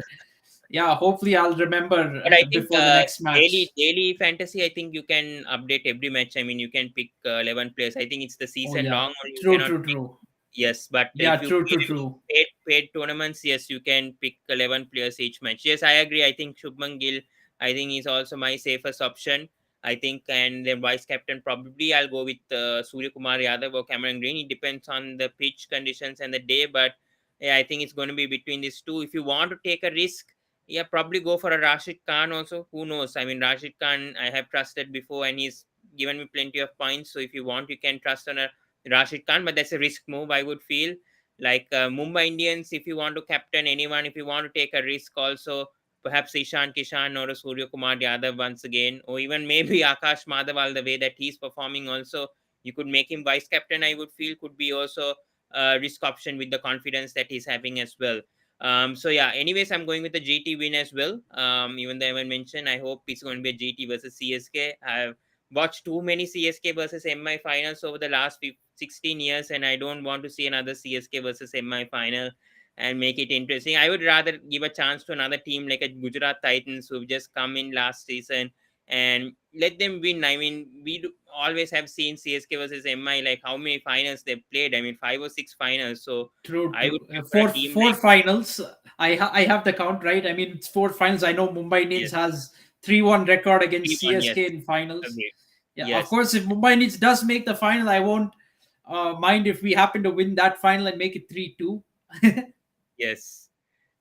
yeah, hopefully I'll remember But I think before the next match. daily fantasy, I think you can update every match. I mean, you can pick 11 players. I think it's the Oh, season yeah. long, or you True, cannot true, pick true. Yes, but Yeah, if you true, play true, true. paid tournaments, yes, you can pick 11 players each match. Yes, I agree. I think Shubman Gill, I think he's also my safest option. I think, and then vice captain probably I'll go with Surya Kumar Yadav or Cameron Green. It depends on the pitch conditions and the day, but yeah, I think it's going to be between these two. If you want to take a risk, yeah, probably go for a Rashid Khan also. Who knows? I mean, Rashid Khan I have trusted before, and he's given me plenty of points. So if you want, you can trust on a Rashid Khan, but that's a risk move, I would feel. Like Mumbai Indians, if you want to captain anyone, if you want to take a risk also, perhaps Ishan Kishan or a Surya Kumar Yadav once again, or even maybe Akash Madhwal, the way that he's performing also, you could make him vice captain, I would feel, could be also a risk option with the confidence that he's having as well. So yeah, anyways, I'm going with the GT win as well. Even though I haven't mentioned, I hope it's going to be a GT versus CSK. I've watched too many CSK versus MI finals over the last 16 years, and I don't want to see another CSK versus MI final and make it interesting. I would rather give a chance to another team like a Gujarat Titans who've just come in last season and let them win. I mean, always have seen CSK versus MI, like how many finals they've played. I mean, 5 or 6 finals. So True, I would true. prefer Four a team four like, finals. I have the count right. I mean, it's four finals. I know Mumbai Indians yes, has 3-1 record against 3-1, yes, CSK in finals. agreed. Yeah, of Yes, course, if Mumbai Indians does make the final, I won't mind if we happen to win that final and make it 3-2. yes.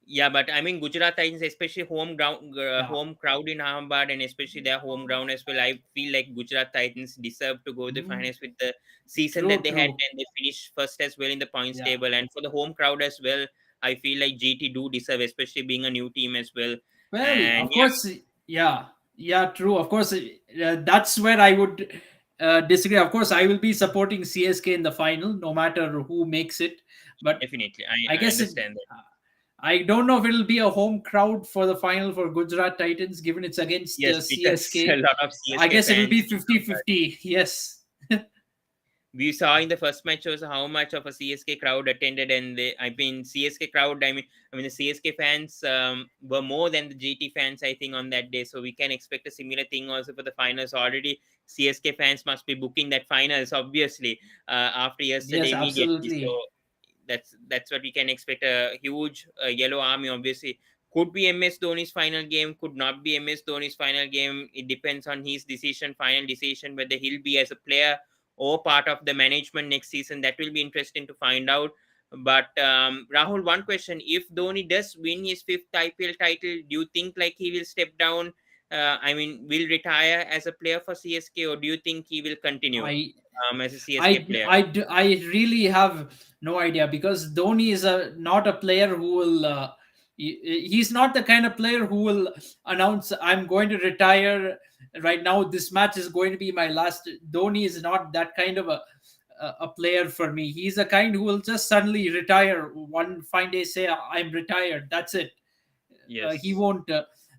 Yeah, but I mean Gujarat Titans, especially Yeah. home crowd in Ahmedabad, and especially their home ground as well. I feel like Gujarat Titans deserve to go to the Mm, finals with the season that true, they had, true. and they finished first as well in the points Yeah. table. And for the home crowd as well, I feel like GT do deserve, especially being a new team as well. Well, And of yeah, course, yeah, yeah, true. Of course, that's where I would disagree. Of course, I will be supporting CSK in the final, no matter who makes it. But definitely, I I guess understand that. I don't know if it'll be a home crowd for the final for Gujarat Titans, given it's against Yes, because a CSK. lot of I CSK guess it'll fans. be 50-50. Yes. We saw in the first match also how much of a CSK crowd attended, and I mean CSK crowd. I mean the CSK fans were more than the GT fans, I think, on that day. So we can expect a similar thing also for the finals. Already, CSK fans must be booking that finals, obviously, after Yes, yesterday immediately. So absolutely. that's what we can expect. A huge yellow army, obviously. Could be MS Dhoni's final game, could not be MS Dhoni's final game. It depends on his final decision, whether he'll be as a player or part of the management next season. That will be interesting to find out. But Rahul, one question: if Dhoni does win his fifth IPL title, do you think like he will step down? I mean, will retire as a player for CSK, or do you think he will continue I as a CSK player? I really have no idea because Dhoni is a not a player who will. He's not the kind of player who will announce I'm going to retire right now. This match is going to be my last. Dhoni is not that kind of a player for me. He's a kind who will just suddenly retire one fine day, say I'm retired. That's it. He Yes, won't,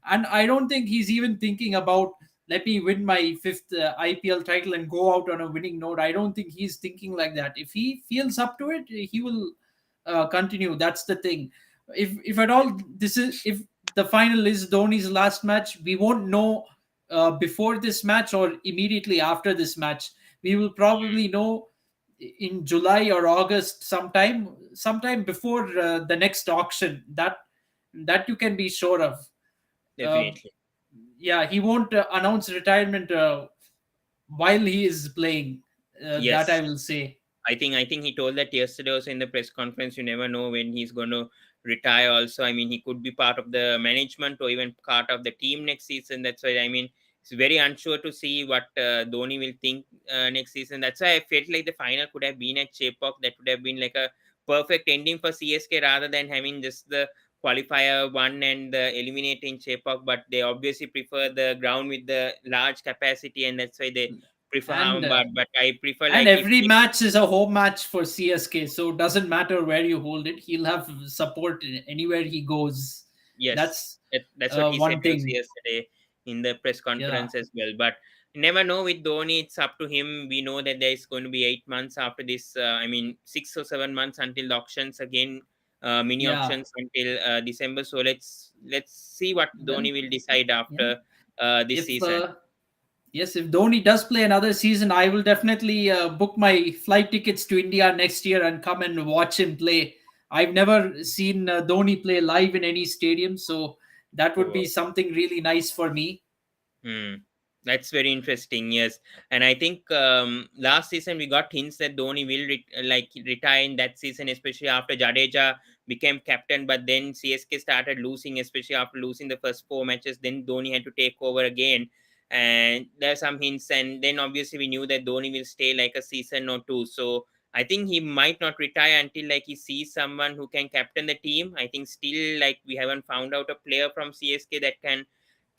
and I don't think he's even thinking about let me win my fifth IPL title and go out on a winning note. I don't think he's thinking like that. If he feels up to it, he will continue. That's the thing. If at all this is if the final is Dhoni's last match, we won't know before this match or immediately after this match. We will probably know in July or August sometime before the next auction. That you can be sure of. Uh, definitely. yeah, he won't announce retirement while he is playing. That I Yes, will say. I think he told that yesterday also in the press conference. You never know when he's going to retire. Also, I mean, he could be part of the management or even part of the team next season. That's why I mean it's very unsure to see what Dhoni will think next season. That's why I felt like the final could have been at Chepauk. That would have been like a perfect ending for CSK rather than having just the qualifier one and the eliminating Chepauk. But they obviously prefer the ground with the large capacity, and that's why they prefer And Ahmedabad. But I prefer and like if every match is a home match for CSK, so it doesn't matter where you hold it. He'll have support anywhere he goes. yes, That's that's what he said one also thing. yesterday in the press Yeah, conference as well. But you never know with Dhoni, it's up to him. We know that there is going to be 8 months after this. I mean, 6 or 7 months until the auctions again, mini yeah. auctions until December. So let's see what Well, Dhoni will decide yeah. after this If season. Yes, if Dhoni does play another season, I will definitely book my flight tickets to India next year and come and watch him play. I've never seen Dhoni play live in any stadium, so that would be Oh. something really nice for me. Hmm. That's very interesting. Yes, and I think last season we got hints that Dhoni will retire in that season, especially after Jadeja became captain. But then CSK started losing, especially after losing the first four matches. Then Dhoni had to take over again, and there are some hints. And then obviously we knew that Dhoni will stay like a season or two. So I think he might not retire until like he sees someone who can captain the team. I think still like we haven't found out a player from CSK that can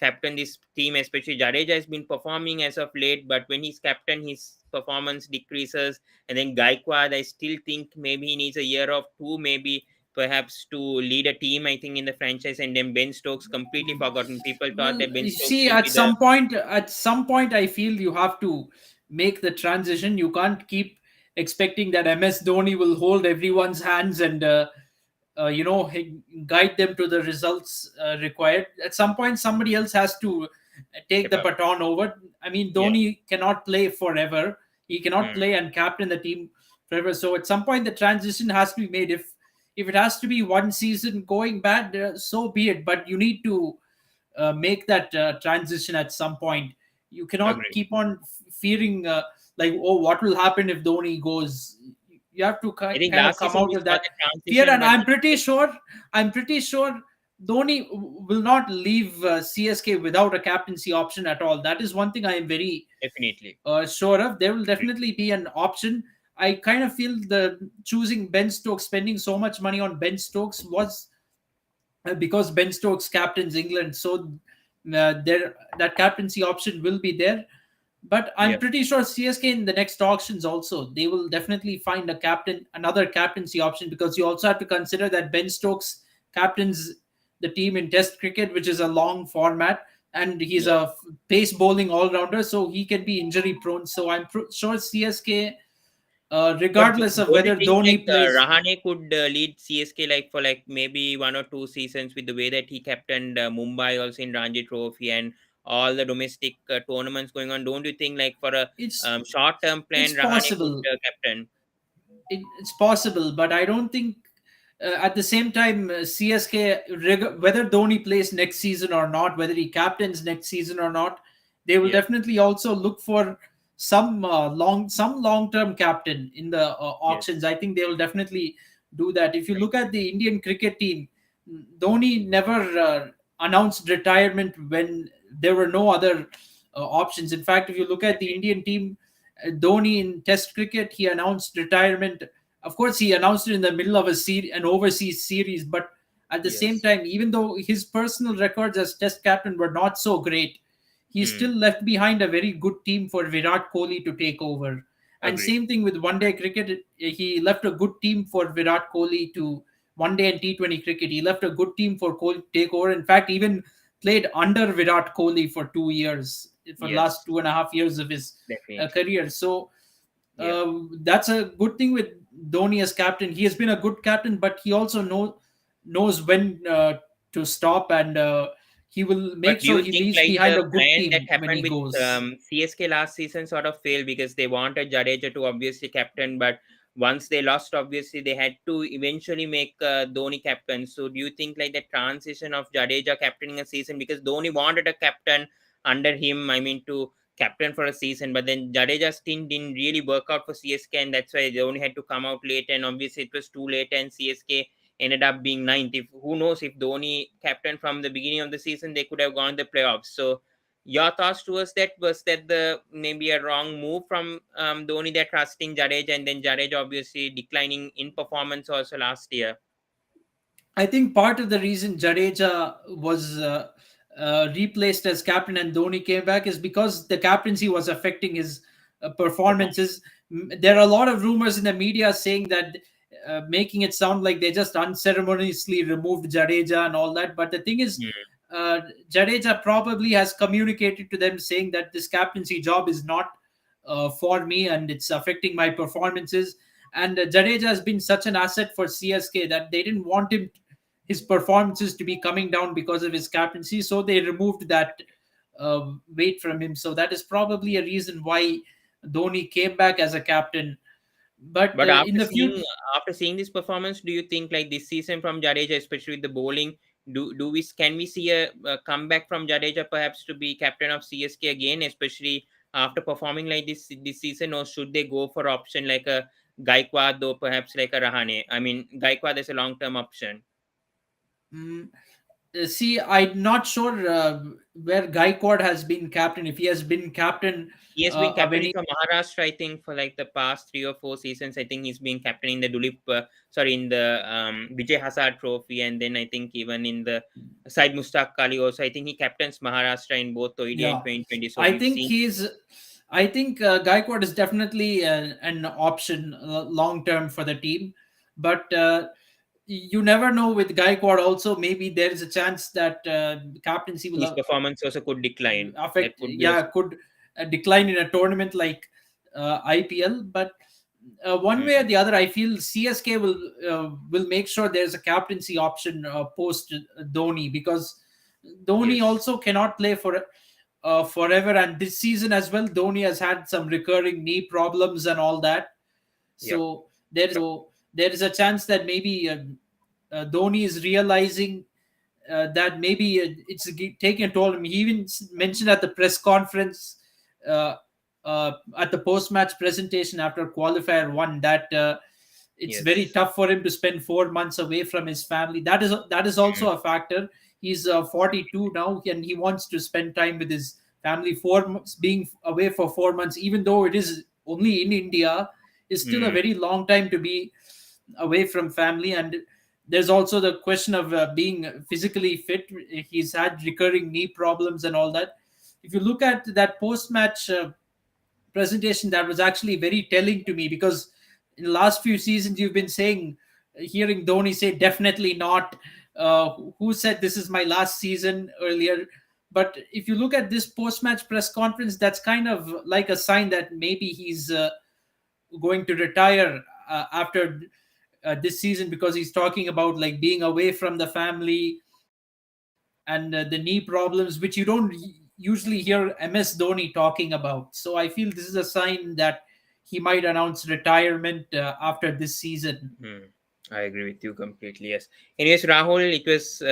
captain this team, especially Jadeja has been performing as of late, but when he's captain, his performance decreases. And then Gaikwad, I still think maybe he needs a year of two, maybe perhaps to lead a team, I think, in the franchise. And then Ben Stokes completely forgotten. People thought Well, that Ben you Stokes see, will be the at some point, I feel you have to make the transition. You can't keep expecting that MS Dhoni will hold everyone's hands and guide them to the results required. At some point, somebody else has to take step the up. baton over. I mean, Yeah. Dhoni cannot play forever. He cannot Hmm. play and captain the team forever. So at some point, the transition has to be made. If it has to be one season going bad, so be it. But you need to make that transition at some point. You cannot Agree. keep on fearing like, oh, what will happen if Dhoni goes. You have to I think kind of last come season out we of saw that the fear, transition, and but I'm pretty sure Dhoni will not leave CSK without a captaincy option at all. That is one thing I am very definitely. sure of. There will definitely be an option. I kind of feel the choosing Ben Stokes, spending so much money on Ben Stokes was because Ben Stokes captains England, so there that captaincy option will be there. But I'm Yeah. pretty sure CSK in the next auctions also they will definitely find another captaincy option, because you also have to consider that Ben Stokes captains the team in Test cricket, which is a long format, and he's Yeah. a pace bowling all rounder, so he can be injury prone. So I'm sure CSK, But regardless of don't you whether think like Dhoni plays. Rahane could lead CSK like for like maybe one or two seasons with the way that he captained Mumbai also in Ranji Trophy and all the domestic tournaments going on? Don't you think like for a It's short term it's plan Rahane could possible. captain? It's possible, but I don't think at the same time CSK, whether Dhoni plays next season or not, whether he captains next season or not, they will Yeah, definitely also look for some long term captain in the yes, auctions. I think they will definitely do that. If you right. look at the Indian cricket team, Dhoni never announced retirement when there were no other options. In fact, if you look at the Agree. Indian team, Dhoni in Test cricket, he announced retirement. Of course, he announced it in the middle of an overseas series, but at the same Yes. time, even though his personal records as Test captain were not so great, he Hmm. still left behind a very good team for Virat Kohli to take over. And Agree. same thing with one day cricket, he left a good team for Virat Kohli to one day and T20 cricket. He left a good team for Kohli to take over. In fact, even played under Virat Kohli for 2 years, for the last Yes, 2.5 years of his definitely. career. So Yeah. that's a good thing with Dhoni as captain. He has been a good captain, but he also knows when to stop, and he will But make do sure you he think leaves like behind the a good plan that team when happened he with goes. CSK last season sort of failed because they wanted Jadeja to obviously captain, but once they lost, obviously they had to eventually make Dhoni captain. So do you think like the transition of Jadeja captaining a season because Dhoni wanted a captain under him, I mean to captain for a season, but then Jadeja's stint didn't really work out for CSK, and that's why they only had to come out late, and obviously it was too late, and CSK ended up being ninth. If who knows if Dhoni captain from the beginning of the season, they could have gone the playoffs. So your thoughts towards that was that the maybe a wrong move from Dhoni that trusting Jadeja and then Jadeja obviously declining in performance also last year. I think part of the reason Jadeja was replaced as captain and Dhoni came back is because the captaincy was affecting his Performance. performances. There are a lot of rumors in the media saying that, making it sound like they just unceremoniously removed Jadeja and all that. But the thing is, Hmm. Jadeja probably has communicated to them saying that this captaincy job is not for me and it's affecting my performances. And Jadeja has been such an asset for CSK that they didn't want his performances to be coming down because of his captaincy. So they removed that weight from him. So that is probably a reason why Dhoni came back as a captain. But But in the future, after seeing this performance, do you think like this season from Jadeja, especially with the bowling, do we can we see a comeback from Jadeja perhaps to be captain of CSK again, especially after performing like this season, or should they go for option like a Gaikwad or perhaps like a Rahane? I mean, Gaikwad is a long term option. mm, see, I'm not sure where Gaikwad has been captain. If he has been captain He has been of captaining any, for Maharashtra, I think, for like the past 3 or 4 seasons. I think he's been captaining the in the Vijay Hazard Trophy, and then I think even in the side Mustaq Ali also. I think he captains Maharashtra in both ODI and yeah, 2020. So I we've think seen. he's. I think Gaikwad is definitely an option long term for the team, but you never know with Gaikwad. Also, maybe there is a chance that captaincy will His performance also could decline. That affect, could be also. yeah, could decline in a tournament like IPL. But one way or Mm, the other, I feel CSK will make sure there's a captaincy option post Dhoni, because Dhoni yes. also cannot play for forever, and this season as well Dhoni has had some recurring knee problems and all that. Yep. So there is a chance that maybe Dhoni is realizing that maybe it's taking a toll. I mean, he even mentioned at the press conference, uh, at the post-match presentation after qualifier one, that it's very Yes. tough for him to spend 4 months away from his family. That is Mm, also a factor. He's 42 now, and he wants to spend time with his family. 4 months being away for 4 months, even though it is only in India, is still a mm, very long time to be away from family. And there's also the question of being physically fit. He's had recurring knee problems and all that. If you look at that post-match presentation, that was actually very telling to me, because in the last few seasons you've been saying, hearing Dhoni say definitely not. Who said this is my last season earlier? But if you look at this post-match press conference, that's kind of like a sign that maybe he's going to retire after this season, because he's talking about like being away from the family and the knee problems, which you don't usually hear MS Dhoni talking about. So I feel this is a sign that he might announce retirement after this season. mm. I agree with you completely. Yes. Anyways, Rahul, it was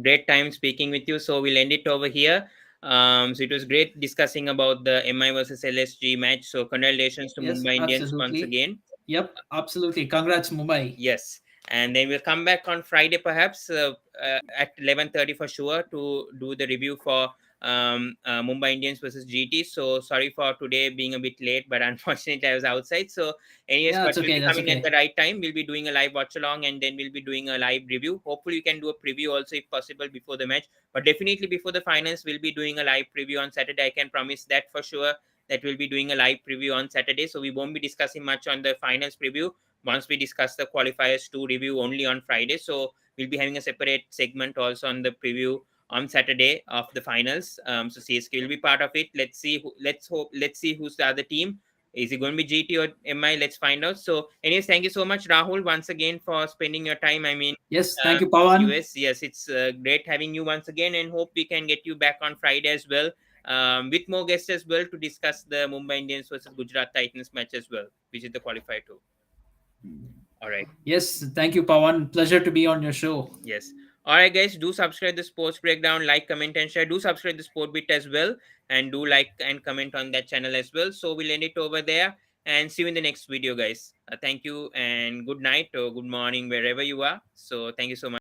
great time speaking with you. So we'll end it over here. So it was great discussing about the MI versus LSG match. So congratulations to Yes, Mumbai Indians once absolutely. again. Yep, absolutely. Congrats, Mumbai. Yes, and then we'll come back on Friday, perhaps at 11:30 for sure, to do the review for Mumbai Indians versus GT. So sorry for today being a bit late, but unfortunately I was outside. So, anyways, Yeah, but that's we'll okay. be That's coming at the okay. right time. We'll be doing a live watch along, and then we'll be doing a live review. Hopefully, we can do a preview also if possible before the match. But definitely before the finals, we'll be doing a live preview on Saturday. I can promise that for sure. That we'll be doing a live preview on Saturday. So we won't be discussing much on the finals preview once we discuss the qualifiers to review only on Friday. So we'll be having a separate segment also on the preview on Saturday of the finals. So CSK will be part of it. Let's see. Let's see who's the other team. Is it going to be GT or MI? Let's find out. So, anyways, thank you so much, Rahul, once again for spending your time. I mean, Yes, thank you, Pawan. US. Yes, it's great having you once again, and hope we can get you back on Friday as well, with more guests as well to discuss the Mumbai Indians versus Gujarat Titans match as well, which is the qualifier too. All right. Yes, thank you, Pawan. Pleasure to be on your show. Yes. All right, guys. Do subscribe the Sports Breakdown, like, comment, and share. Do subscribe the Sport Bit as well, and do like and comment on that channel as well. So we'll end it over there, and see you in the next video, guys. Thank you, and good night or good morning wherever you are. So thank you so much.